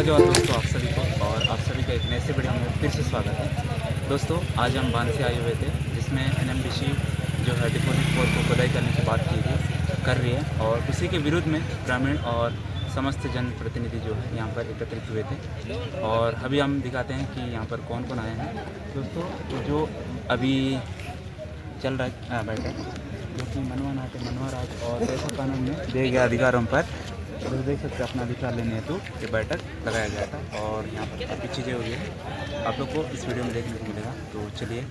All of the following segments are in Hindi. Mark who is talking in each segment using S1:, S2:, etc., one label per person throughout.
S1: जवाब दोस्तों आप सभी को, और आप सभी का एक नए से वीडियो में फिर से स्वागत है। दोस्तों आज हम बांध से आए हुए थे, जिसमें एनएमडीसी जो है डिपोजिट बोर्ड को खुदाई करने की बात कर रही है, और उसी के विरुद्ध में ग्रामीण और समस्त जनप्रतिनिधि जो है यहाँ पर एकत्रित हुए थे। और अभी हम दिखाते हैं कि यहाँ पर कौन कौन आए हैं। दोस्तों जो अभी चल रहा है बैठक, जो कि मनवा नाट्य मनवा राज और पैसा कानून में दिए गए अधिकारों पर तो देख सकते हैं अपना अधिकार लेने हेतु ये बैठक लगाया गया था, और यहाँ पर काफ़ी चीज़ें हुई है, आप लोग को इस वीडियो में देखने को मिलेगा। तो चलिए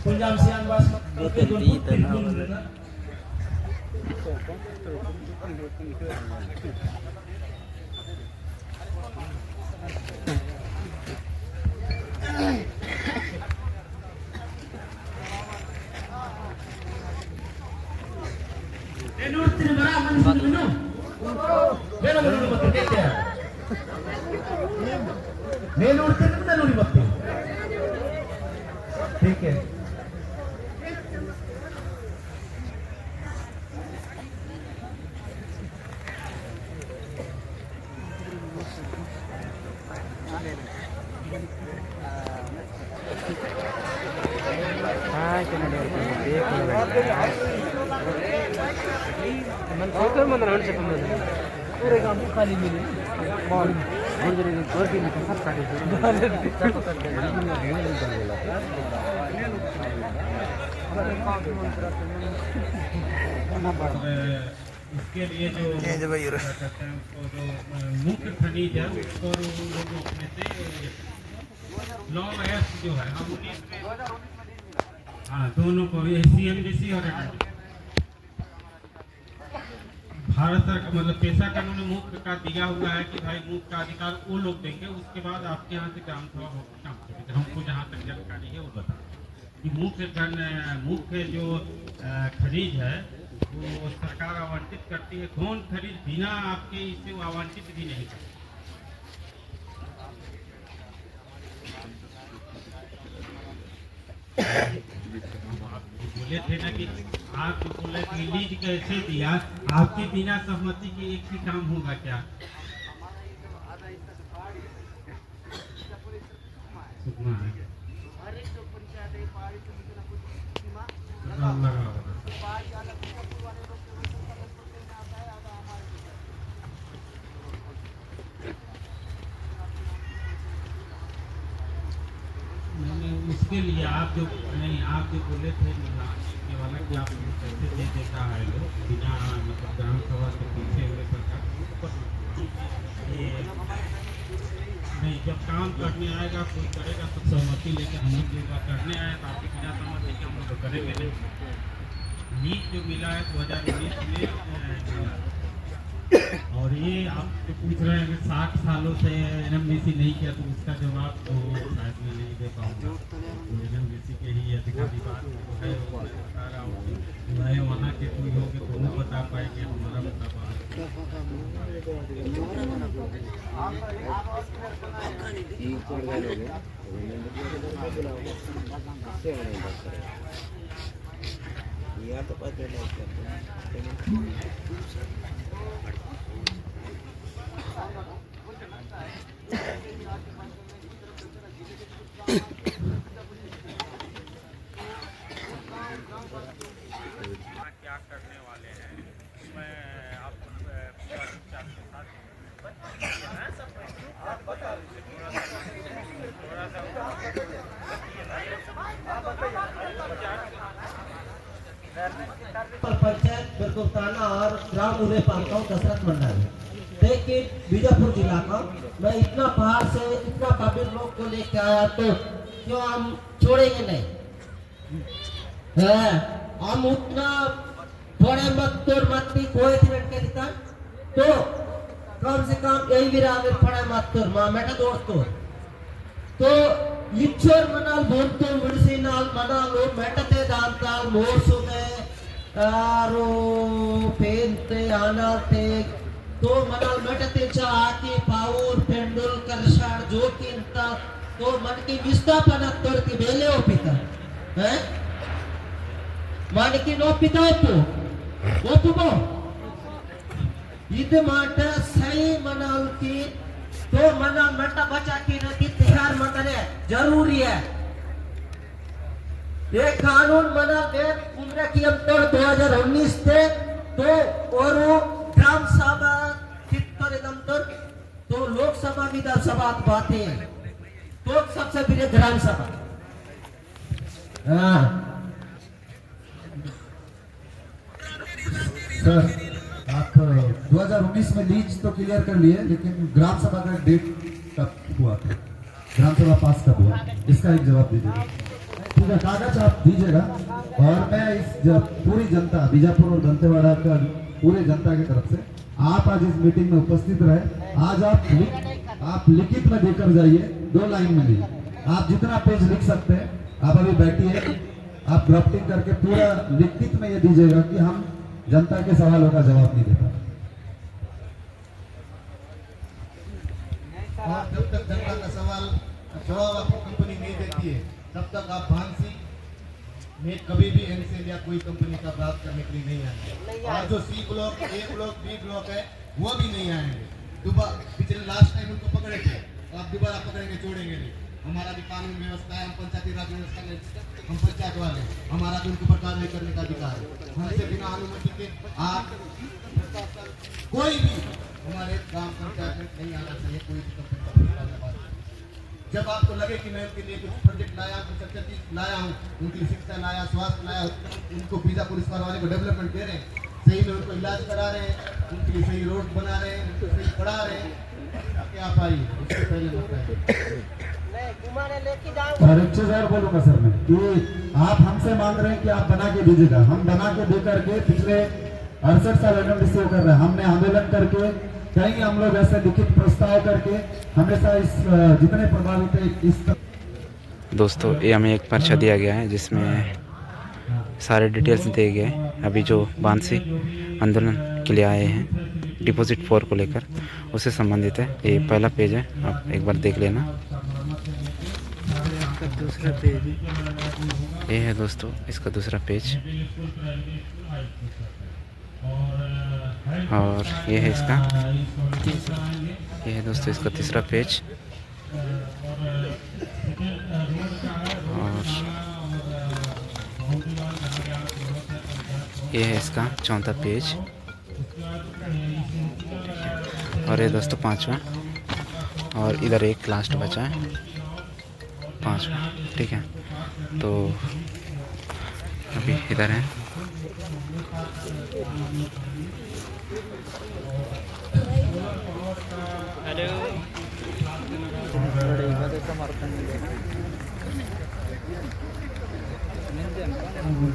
S2: पंजाब सियान वास ठीक है। पूरे काम खाली मिले
S3: इसके लिए जो मुख्य खनिज है उसको रोकने से लॉन्ग एक्ट जो है हम हाँ दोनों को CNBC और भारत सरकार मतलब पेशा कानून में मुख्य का दिया हुआ है कि भाई मुख्य का अधिकार वो लोग देंगे। उसके बाद आपके यहाँ से ग्राम सभा होगा, हमको जहाँ तक जानकारी है वो बता कि मुख्य जो खरीद है वो सरकार आवंटित करती है। कौन खरीद बिना आपके इससे वो आवंटित भी नहीं करती। बोले थे ना कि आप जो बोले कि लीज कैसे दिया, आपके बिना सहमति के एक भी काम होगा क्या? उसके लिए आप जो बोले थे ये वाला कि आप कैसे दे देता है लोग बिना मतलब ग्राम सभा के पीछे हुए सरकार ये नहीं, जब काम करने आएगा कोई करेगा तो सहमति लेकर हम लोग जो करने आए तो आपके बिना सहमति के हम लोग करेंगे नहीं। नीट जो मिला है 2019 में और ये आप जो पूछ रहे हैं कि 60 सालों से एनएमडीसी नहीं किया, तो उसका जवाब तो शायद मैं नहीं दे पाऊँगा। तो एनएमडीसी के ही अधिकारी बात है वो बता रहा हूँ, मैं वहाँ के कोई होंगे तो वो बता पाएंगे, हमारा बता पाएंगे। क्या करने वाले हैं मैं आपको
S2: पंचायत बेरकोताना और ग्राम उदय पालकाऊ दशरथ मंडल। देखिए बीजापुर जिला का मैं इतना बाहर से इतना काबिल लोग को लेके आया, तो क्यों हम छोड़ेंगे नहीं। है हम उतना थोड़े मत तोड़ मत की कोई थी बैठ के दिखा तो कम से कम यही भी राग थोड़े मत तोड़ माँ बेटा दोस्तों तो लिच्छोर मनाल बोलते विड़सीनाल मनालो मेटते दांताल मोर्सुमे आरो पेंते आनाते तो मनाल मेटते चाकी पाऊर पेंडुल करशार जोकिंता तो मन की विस्थापना तोड़ती बेले हो पिता हैं मन की नो पिता वो तुमो इधर माटे सही मनाल की तो मना मटा बचा की नदी तिहार मनाने जरूरी है ये कानून मना दे उम्र की अंतर 2019 थे तो और ग्राम सभा चित्तर अंतर तो लोकसभा विधानसभा बातें हैं तो सबसे पहले ग्राम सभा
S4: सर आप 2019 में लीज तो क्लियर कर लिए लेकिन ग्राम सभा का डेट कब हुआ था ग्राम सभा पास कब हुआ इसका एक जवाब दीजिएगा ठीक है कागज आप दीजिएगा और मैं इस पूरी जनता बीजापुर और दंतेवाड़ा का पूरे जनता की तरफ से आप आज इस मीटिंग में उपस्थित रहे आज आप लिखित में देकर जाइए 2 लाइन में लीजिए आप जितना पेज लिख सकते हैं आप अभी बैठिए आप ड्राफ्टिंग करके पूरा लिखित में ये दीजिएगा कि हम जनता के सवालों का जवाब नहीं देता
S5: और जब तक जनता का सवाल जवाब आपको कंपनी नहीं देती है तब तक आप भांसी में कभी भी एनसेल या कोई कंपनी का बात करने के लिए नहीं आएंगे और जो C block A block B block है वो भी नहीं आएंगे दोबारा पिछले लास्ट टाइम उनको पकड़े थे आप दोबारा पकड़ेंगे छोड़ेंगे नहीं हमारा भी कानून व्यवस्था है हम पंचायती राज व्यवस्था में हम पंचायत वाले हमारा भी उनके ऊपर कार्रवाई करने का अधिकार है हमसे बिना अनुमति के आप कोई भी हमारे ग्राम पंचायत में नहीं आना चाहिए कोई भी कंपनी जब आपको लगे कि मैं उनके लिए कुछ प्रोजेक्ट लाया कुछ अच्छा चीज लाया हूँ उनकी शिक्षा लाया स्वास्थ्य लाया उनको बीजा पुलिस वाले को डेवलपमेंट दे रहे हैं सही में उनको इलाज करा रहे हैं उनके लिए सही रोड बना रहे हैं उनको सही पढ़ा रहे हैं क्या आप आइए उससे पहले
S4: और एक चीज और बोलूंगा सर मैं कि आप हमसे मांग रहे हैं कि आप बना के दीजिएगा हम बना के दे करके पिछले 68 साल एनएमडीसी कर रहे हैं हमने आंदोलन करके कहीं हम लोग ऐसे लिखित प्रस्ताव करके हमेशा इस जितने प्रभावित है इस
S1: दोस्तों ये हमें एक पर्चा दिया गया है जिसमें सारे डिटेल्स दिए गए अभी जो बांसी आंदोलन के लिए आए हैं डिपॉजिट 4 को लेकर उससे संबंधित है ये पहला पेज है आप एक बार देख लेना दूसरा पेज ये है दोस्तों इसका दूसरा पेज और ये है इसका ये है दोस्तों इसका तीसरा पेज और ये है इसका चौथा पेज और ये दोस्तों 5वां और इधर एक लास्ट बचा है 5वां ठीक है तो अभी इधर है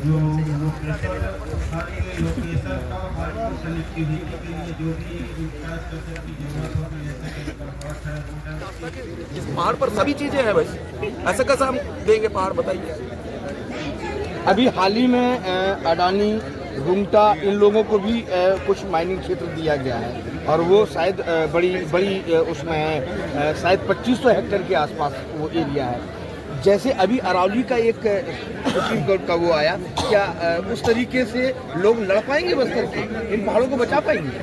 S3: जो लोकेशन का कनेक्टिविटी के लिए जो भी इंफ्रास्ट्रक्चर की जरूरत होगी जैसे कि
S6: इस पहाड़ पर सभी चीजें हैं भाई ऐसे कैसे हम देंगे पहाड़ बताइए
S7: अभी हाल ही में अडानी रुंगटा इन लोगों को भी कुछ माइनिंग क्षेत्र दिया गया है और वो शायद बड़ी उसमें है शायद 2500 हेक्टेयर के आसपास वो एरिया है। जैसे अभी अरावली का एक सुप्रीम कोर्ट का वो आया क्या उस तरीके से लोग लड़ पाएंगे बस्तर के इन पहाड़ों को बचा पाएंगे?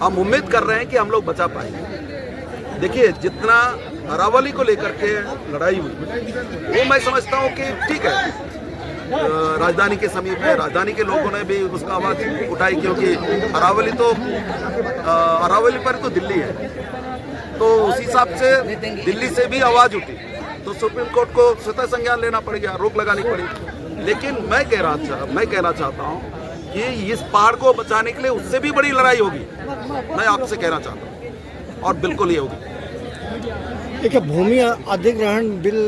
S6: हम उम्मीद कर रहे हैं कि हम लोग बचा पाएंगे। देखिए जितना अरावली को लेकर के लड़ाई हुई वो मैं समझता हूँ कि ठीक है राजधानी के समीप है राजधानी के लोगों ने भी उसका आवाज़ उठाई क्योंकि अरावली पर तो दिल्ली है तो उस हिसाब से दिल्ली से भी आवाज़ उठी तो सुप्रीम कोर्ट को स्वतः संज्ञान लेना पड़ेगा रोक लगानी पड़ेगी। लेकिन मैं कहना चाहता हूँ कि इस पहाड़ को बचाने के लिए उससे भी बड़ी लड़ाई होगी मैं आपसे कहना चाहता हूँ और बिल्कुल ये होगी।
S7: देखिए भूमि अधिग्रहण बिल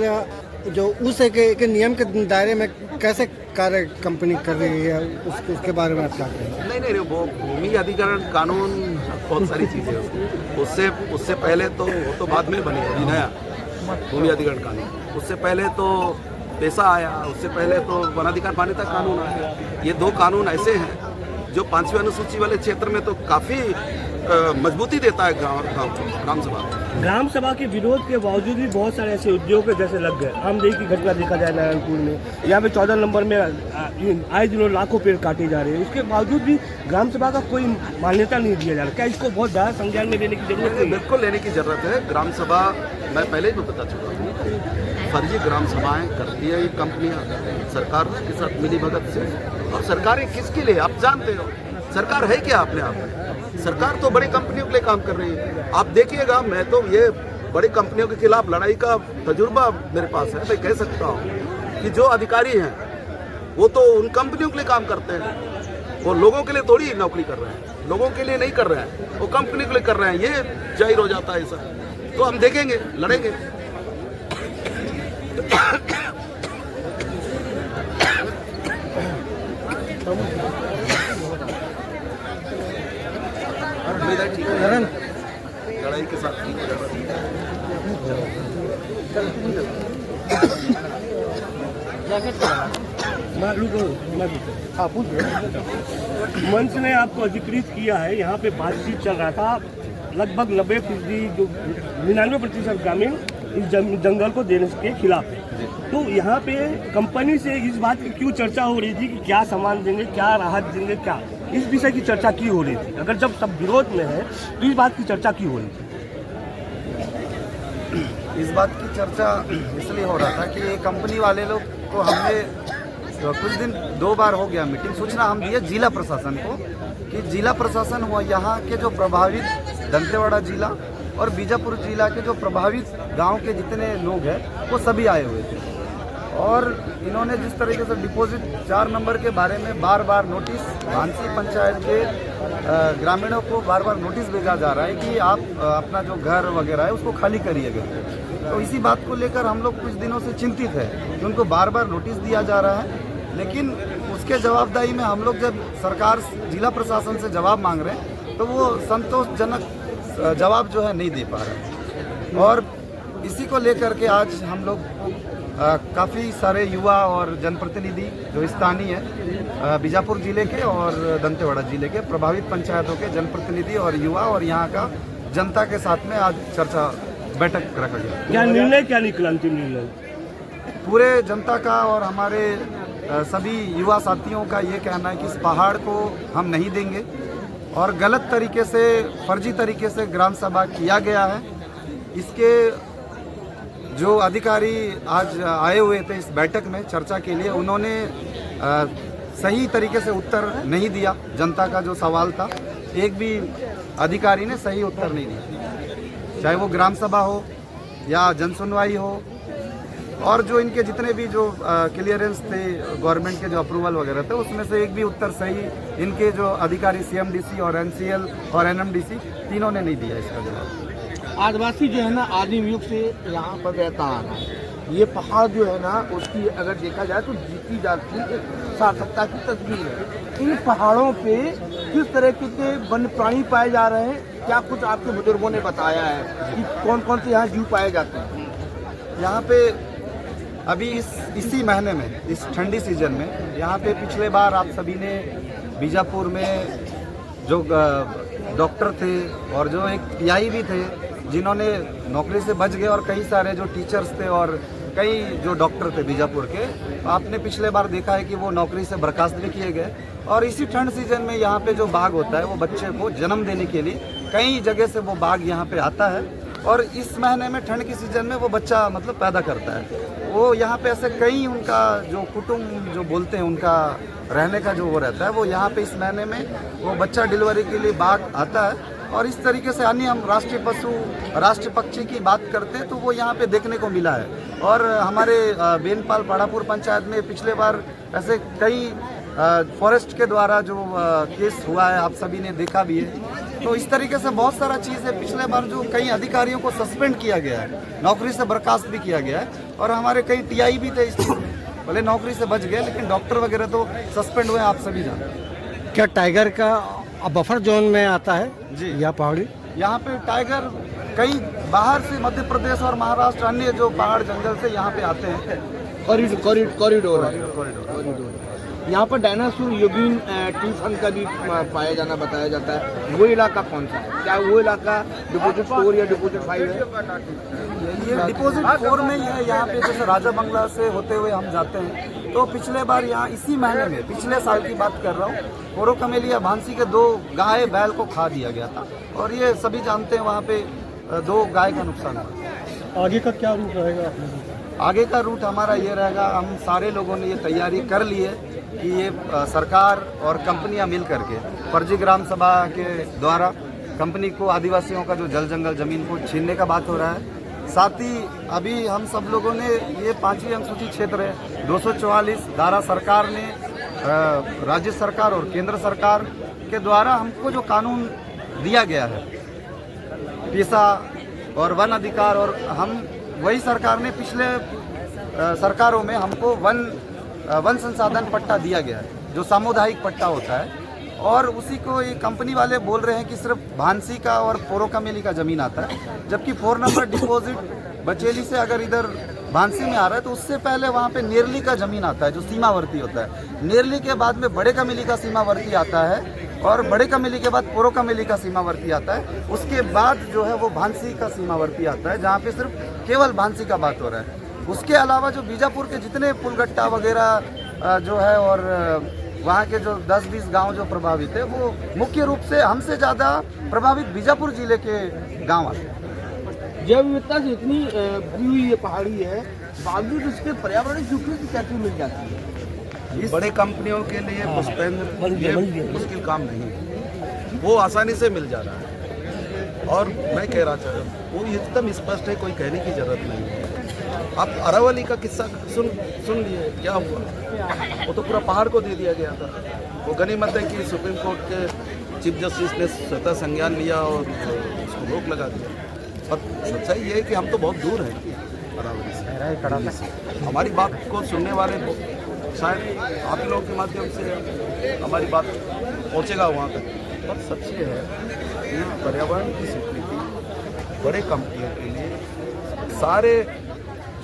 S8: जो उस के नियम के दायरे में कैसे कार्य कंपनी कर रही है, उसके बारे में आप क्या कहेंगे?
S6: नहीं वो भूमि अधिग्रहण कानून बहुत सारी चीज़ें हैं उससे पहले तो वो तो बाद में बनी अभी नया भूमि अधिग्रहण कानून। उससे पहले तो पैसा आया, उससे पहले तो वनाधिकार मान्यता कानून आया। ये 2 कानून ऐसे हैं जो 5वीं अनुसूची वाले क्षेत्र में तो काफ़ी मजबूती देता है ग्राम सभा।
S9: ग्राम सभा के विरोध के बावजूद भी बहुत सारे ऐसे उद्योग जैसे लग गए। आमदनी की घटना देखा जाए नारायणपुर में, यहाँ पे 14 नंबर में आए दिनों लाखों पेड़ काटे जा रहे हैं। उसके बावजूद भी ग्राम सभा का कोई मान्यता नहीं दिया जा रहा। क्या इसको बहुत ज़्यादा संज्ञान में लेने की जरूरत है?
S6: बिल्कुल लेने की जरूरत है। ग्राम सभा मैं पहले भी बता चुका हूँ, फर्जी ग्राम सभाएं करती है ये कंपनियाँ सरकार के साथ मिली भगत से। और सरकारें किसके लिए आप जानते हो? सरकार है क्या अपने आप में? सरकार तो बड़ी कंपनियों के लिए काम कर रही है। आप देखिएगा, मैं तो ये बड़ी कंपनियों के खिलाफ लड़ाई का तजुर्बा मेरे पास है। मैं कह सकता हूँ कि जो अधिकारी हैं वो तो उन कंपनियों के लिए काम करते हैं, वो लोगों के लिए थोड़ी नौकरी कर रहे हैं, लोगों के लिए नहीं कर रहे हैं, वो कंपनी के लिए कर रहे हैं। ये जाहिर हो जाता है सर। तो हम देखेंगे, लड़ेंगे। लड़ाई के साथ ठीक हो जाता
S9: है। मंच ने आपको अधिकृत किया है, यहाँ पे बातचीत चल रहा था। लगभग 90% जो 99% ग्रामीण इस जंगल को देने के खिलाफ है। तो यहाँ पे कंपनी से इस बात की क्यों चर्चा हो रही थी कि क्या सामान देंगे, क्या राहत देंगे, क्या इस विषय की चर्चा क्यों हो रही थी? अगर जब सब विरोध में है तो इस बात की चर्चा क्यों हो रही थी?
S10: इस बात की चर्चा इसलिए हो रहा था कि ये कंपनी वाले लोग को हमने कुछ दिन 2 बार हो गया मीटिंग, सूचना हम दिए जिला प्रशासन को कि जिला प्रशासन हुआ यहाँ के जो प्रभावित दंतेवाड़ा जिला और बीजापुर जिला के जो प्रभावित गांव के जितने लोग हैं वो सभी आए हुए थे। और इन्होंने जिस तरीके से डिपॉजिट 4 नंबर के बारे में बार बार नोटिस भांसी पंचायत के ग्रामीणों को बार बार नोटिस भेजा जा रहा है कि आप अपना जो घर वगैरह है उसको खाली करिएगा। तो इसी बात को लेकर हम लोग कुछ दिनों से चिंतित है कि उनको बार बार नोटिस दिया जा रहा है, लेकिन उसके जवाबदारी में हम लोग जब सरकार जिला प्रशासन से जवाब मांग रहे हैं तो वो संतोषजनक जवाब जो है नहीं दे पा रहे। और इसी को लेकर के आज हम लोग काफ़ी सारे युवा और जनप्रतिनिधि जो स्थानीय है बीजापुर जिले के और दंतेवाड़ा जिले के प्रभावित पंचायतों के जनप्रतिनिधि और युवा और यहाँ का जनता के साथ में आज चर्चा बैठक रखा गया।
S9: क्या निर्णय क्या निकला? अंतिम निर्णय
S10: पूरे जनता का और हमारे सभी युवा साथियों का ये कहना है कि इस पहाड़ को हम नहीं देंगे और गलत तरीके से फर्जी तरीके से ग्राम सभा किया गया है। इसके जो अधिकारी आज आए हुए थे इस बैठक में चर्चा के लिए, उन्होंने सही तरीके से उत्तर नहीं दिया। जनता का जो सवाल था एक भी अधिकारी ने सही उत्तर नहीं दिया, चाहे वो ग्राम सभा हो या जनसुनवाई हो। और जो इनके जितने भी जो क्लियरेंस थे गवर्नमेंट के जो अप्रूवल वगैरह थे उसमें से एक भी उत्तर सही इनके जो अधिकारी सीएमडीसी और एनसीएल और एनएमडीसी तीनों ने नहीं दिया इसका जवाब।
S7: आदिवासी जो है ना आदिम युग से यहाँ पर रहता आ रहा है। ये पहाड़ जो है ना उसकी अगर देखा जाए तो जीती जाती एक सार्थकता की तस्वीर है। इन पहाड़ों पे किस तरह के वन्य प्राणी पाए जा रहे हैं, क्या कुछ आपके बुजुर्गों ने बताया है कि कौन कौन से यहाँ जीव पाए जाते हैं?
S10: यहाँ पे अभी इसी महीने में इस ठंडी सीजन में यहाँ पे पिछले बार आप सभी ने बीजापुर में जो डॉक्टर थे और जो एक पीआई भी थे जिन्होंने नौकरी से बच गए और कई सारे जो टीचर्स थे और कई जो डॉक्टर थे बीजापुर के, आपने पिछले बार देखा है कि वो नौकरी से बर्खास्त भी किए गए। और इसी ठंड सीजन में यहाँ पे जो बाघ होता है वो बच्चे को जन्म देने के लिए कई जगह से वो बाघ यहाँ पे आता है और इस महीने में ठंड की सीजन में वो बच्चा मतलब पैदा करता है। वो यहाँ पे ऐसे कई उनका जो कुटुंब जो बोलते हैं उनका रहने का जो वो रहता है वो यहाँ पे इस महीने में वो बच्चा डिलीवरी के लिए बाघ आता है। और इस तरीके से अन्य हम राष्ट्रीय पशु राष्ट्रीय पक्षी की बात करते हैं तो वो यहाँ पे देखने को मिला है। और हमारे बेनपाल पाड़ापुर पंचायत में पिछले बार ऐसे कई फॉरेस्ट के द्वारा जो केस हुआ है आप सभी ने देखा भी है। तो इस तरीके से बहुत सारा चीज़ है। पिछले बार जो कई अधिकारियों को सस्पेंड किया गया है, नौकरी से बर्खास्त भी किया गया है, और हमारे कई टीआई भी थे इस चीज़ में, भले नौकरी से बच गए लेकिन डॉक्टर वगैरह तो सस्पेंड हुए, आप सभी जानते हैं।
S8: क्या टाइगर का बफर जोन में आता है
S10: जी।
S8: यह पहाड़ी?
S10: यहाँ पे टाइगर कई बाहर से मध्य प्रदेश और महाराष्ट्र अन्य जो पहाड़ जंगल से यहाँ पे आते हैं।
S7: कॉरिडोर यहाँ पर डायनासोर योगिन ट्री फंड का भी पाया जाना बताया जाता है। वो इलाका कौन सा है? क्या वो इलाका डिपोजिट 4 या डिपोजिट 5 है?
S10: ये डिपोजिट 4 में ही है। यहाँ पे जैसे राजा बंगला से होते हुए हम जाते हैं, तो पिछले बार यहाँ इसी महीने में, पिछले साल की बात कर रहा हूँ, पोरो कमेलिया भांसी के 2 गाय बैल को खा दिया गया था, और ये सभी जानते हैं वहाँ पे 2 गाय का नुकसान हुआ।
S8: आगे का क्या रूट रहेगा?
S10: आगे का रूट हमारा ये रहेगा, हम सारे लोगों ने ये तैयारी कर ली है कि ये सरकार और कंपनियां मिल करके फर्जी ग्राम सभा के द्वारा कंपनी को आदिवासियों का जो जल जंगल जमीन को छीनने का बात हो रहा है। साथ ही अभी हम सब लोगों ने ये 5वीं अनुसूची क्षेत्र है 244 धारा सरकार ने राज्य सरकार और केंद्र सरकार के द्वारा हमको जो कानून दिया गया है पेशा और वन अधिकार, और हम वही सरकार ने पिछले सरकारों में हमको वन संसाधन पट्टा दिया गया है, जो सामुदायिक पट्टा होता है, और उसी को ये कंपनी वाले बोल रहे हैं कि सिर्फ भांसी का और पोरो कमेली का ज़मीन आता है, जबकि 4 नंबर डिपॉजिट बचेली से अगर इधर भांसी में आ रहा है तो उससे पहले वहाँ पे नेरली का ज़मीन आता है जो सीमावर्ती होता है। नेरली के बाद में बड़े कमेली का सीमावर्ती आता है, और बड़े कमेली के बाद पोरो कमेली का सीमावर्ती आता है। उसके बाद जो है वो भांसी का सीमावर्ती आता है, जहाँ पे सिर्फ केवल भांसी का बात हो रहा है। उसके अलावा जो बीजापुर के जितने पुलगट्टा वगैरह जो है, और वहाँ के जो 10-20 गांव जो प्रभावित है, वो मुख्य रूप से हमसे ज़्यादा प्रभावित बीजापुर जिले के गांव आते हैं।
S7: जैव विविधता से इतनी भरी हुई ये पहाड़ी है, बावजूद इसके पर्यावरण स्वीकृति कैसे मिल जाती है?
S6: बड़े कंपनियों के लिए पुष्पेंद्र ये मुश्किल काम नहीं है, वो आसानी से मिल जा रहा है। और मैं कह रहा था वो एकदम स्पष्ट है, कोई कहने की जरूरत नहीं है। आप अरावली का किस्सा सुन लिए, क्या हुआ? वो तो पूरा पहाड़ को दे दिया गया था। वो गनीमत है कि सुप्रीम कोर्ट के चीफ जस्टिस ने स्वतः संज्ञान लिया और उसको रोक लगा दिया। और सच्चाई ये है कि हम तो बहुत दूर हैं अरावली से। हमारी बात को सुनने वाले शायद आप लोगों के माध्यम से हमारी बात पहुंचेगा वहाँ तक। पर सच ये है कि पर्यावरण की स्वीकृति बड़े कंपनियों के लिए सारे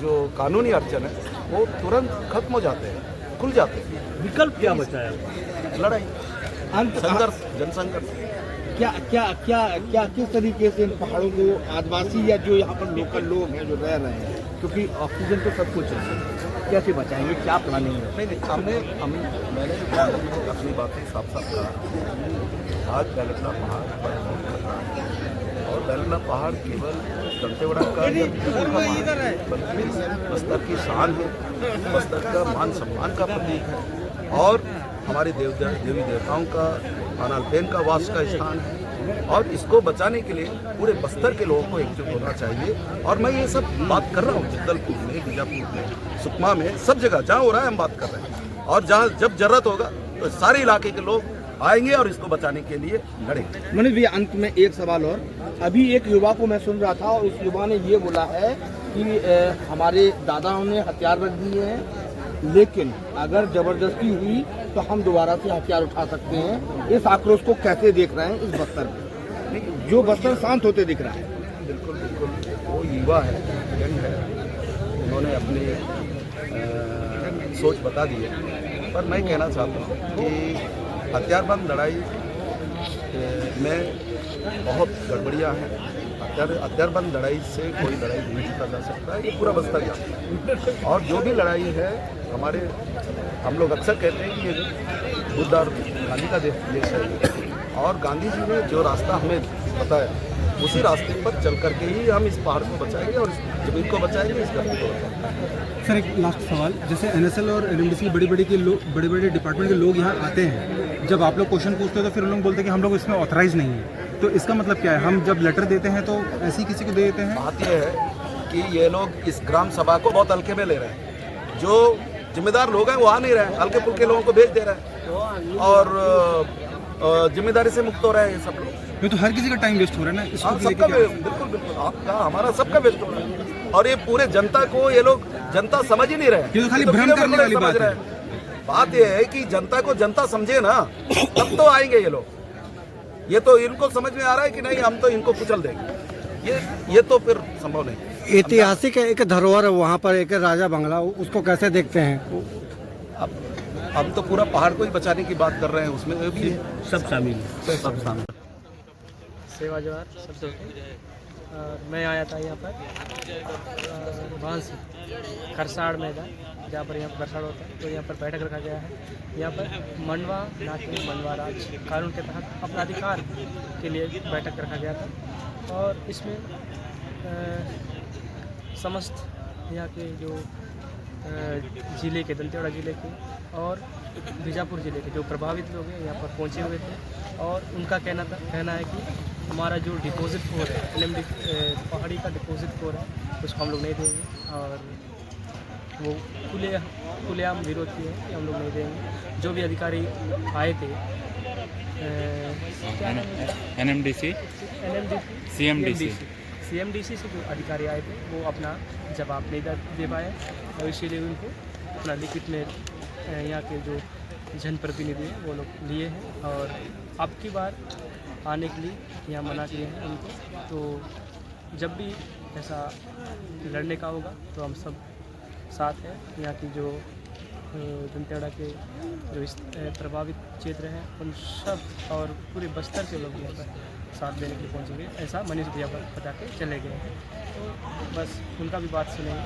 S6: जो कानूनी अड़चन है वो तुरंत खत्म हो जाते हैं, खुल जाते हैं।
S9: विकल्प क्या बचा है?
S6: लड़ाई, संघर्ष, जनसंघर्ष।
S7: क्या क्या क्या क्या किस तरीके से इन पहाड़ों को आदिवासी या जो यहाँ पर लोकल लोग हैं जो रह रहे हैं, क्योंकि ऑक्सीजन तो सब कुछ है, कैसे बचाएंगे? क्या प्लानिंग है?
S6: मैंने अपनी बातें साफ साफ कहा। आज बेलगला पहाड़ और बेलगला पहाड़ केवल दंतेवाड़ा का बल्कि बस्तर की शान है, बस्तर का मान सम्मान का प्रतीक है, और हमारे देवी देवताओं का अनालपेन का वास का स्थान है। और इसको बचाने के लिए पूरे बस्तर के लोगों को एकजुट होना चाहिए। और मैं ये सब बात कर रहा हूँ जगदलपुर में, बीजापुर में, सुकमा में, सब जगह जहाँ हो रहा है हम बात कर रहे हैं। और जहाँ जब जरूरत होगा तो सारे इलाके के लोग आएंगे और इसको बचाने के लिए लड़ेंगे।
S7: मनीष भैया, अंत में एक सवाल और। अभी एक युवा को मैं सुन रहा था और उस युवा ने ये बोला है कि हमारे दादाओं ने हथियार रख दिए हैं, लेकिन अगर जबरदस्ती हुई तो हम दोबारा से हथियार उठा सकते हैं। इस आक्रोश को कैसे देख रहे हैं इस बस्तर में, जो बस्तर शांत होते दिख रहा है?
S6: बिल्कुल बिल्कुल, वो युवा है, यंग है, उन्होंने अपनी सोच बता दी है। पर मैं कहना चाहता हूँ कि हथियारबंद लड़ाई में बहुत गड़बड़ियाँ हैं। हथियारबंद लड़ाई से कोई लड़ाई नहीं जीता जा सकता है, ये पूरा बस्तर जानता है। और जो भी लड़ाई है हमारे, हम लोग अक्सर कहते हैं कि ये बुद्ध और गांधी का देश है, और गांधी जी ने जो रास्ता हमें बताया उसी रास्ते पर चल करके ही हम इस पहाड़ को बचाएंगे और इस जमीन को बचाएंगे, इस धरती को बचाएंगे।
S11: सर, एक लास्ट सवाल, जैसे NSL और NMDC बड़े बड़े डिपार्टमेंट के लोग यहाँ आते हैं, जब आप लोग क्वेश्चन पूछते हो तो फिर उन लोग बोलते हैं कि हम लोग इसमें ऑथराइज नहीं है, तो इसका मतलब क्या है? हम जब लेटर देते हैं तो ऐसे ही किसी को दे देते हैं?
S6: बात यह है कि ये लोग इस ग्राम सभा को बहुत हल्के में ले रहे हैं। जो जिम्मेदार लोग हैं वो आ नहीं रहे हैं, हल्के फुल्के लोगों को भेज दे रहे हैं और जिम्मेदारी से मुक्त हो रहे हैं ये सब लोग।
S11: ये तो हर किसी का टाइम वेस्ट हो रहा है ना इसको
S6: हाँ,
S11: लेके
S6: सबका
S11: क्या-
S6: बिल्कुल बिल्कुल आपका हमारा सबका वेस्ट हो रहा है। और ये पूरे जनता को ये लोग जनता समझ ही नहीं रहे।
S11: ये तो खाली
S6: ये
S11: भ्रम
S6: बिना
S11: करने
S6: मतलब
S11: वाली
S6: समझ
S11: बात
S6: रहे
S11: है।
S6: हैं। बात ये है कि जनता को जनता समझे ना तब तो आएंगे ये लोग। ये तो इनको समझ में आ रहा है कि नहीं हम तो इनको कुचल देंगे, ये तो फिर संभव नहीं।
S8: ऐतिहासिक एक धरोहर है वहाँ पर, एक राजा बंगला, उसको कैसे देखते हैं?
S6: अब तो पूरा पहाड़ को ही बचाने की बात कर रहे हैं, उसमें भी
S9: सब शामिल है।
S6: सब शामिल।
S12: सेवा जवाहर सबसे और मैं आया था यहाँ पर बांस खरसाड़ मैदान, जहाँ पर यहाँ पर खरसाड़ होता है, तो यहाँ पर बैठक रखा गया है। यहाँ पर मंडवा नाके मंडवा राज कानून के तहत अपना अधिकार के लिए बैठक रखा गया था और इसमें समस्त यहाँ के जो ज़िले के दंतेवाड़ा ज़िले के और बीजापुर ज़िले के जो प्रभावित लोग हैं यहाँ पर पहुँचे हुए थे और उनका कहना है कि हमारा जो डिपॉजिट कोर है NMD पहाड़ी का डिपॉजिट कोर है उसको हम लोग नहीं देंगे और वो खुलेआम विरोध किए हैं कि हम लोग नहीं देंगे। जो भी अधिकारी आए थे
S1: NMDC
S12: CMDC से जो अधिकारी आए थे वो अपना जवाब नहीं दे पाए और इसीलिए उनको अपना लिखित में यहाँ के जो जनप्रतिनिधि हैं वो लोग लिए हैं और अब की बार आने के लिए यहाँ मना किए हैं उनको। तो जब भी ऐसा लड़ने का होगा तो हम सब साथ हैं। यहाँ की जो दंतेवाड़ा के जो इस प्रभावित क्षेत्र हैं उन सब और पूरे बस्तर के लोग यहाँ पर साथ देने के लिए पहुँचेंगे, ऐसा मनीष भैया पर बता के चले गए हैं। तो बस उनका भी बात सुनेंगे।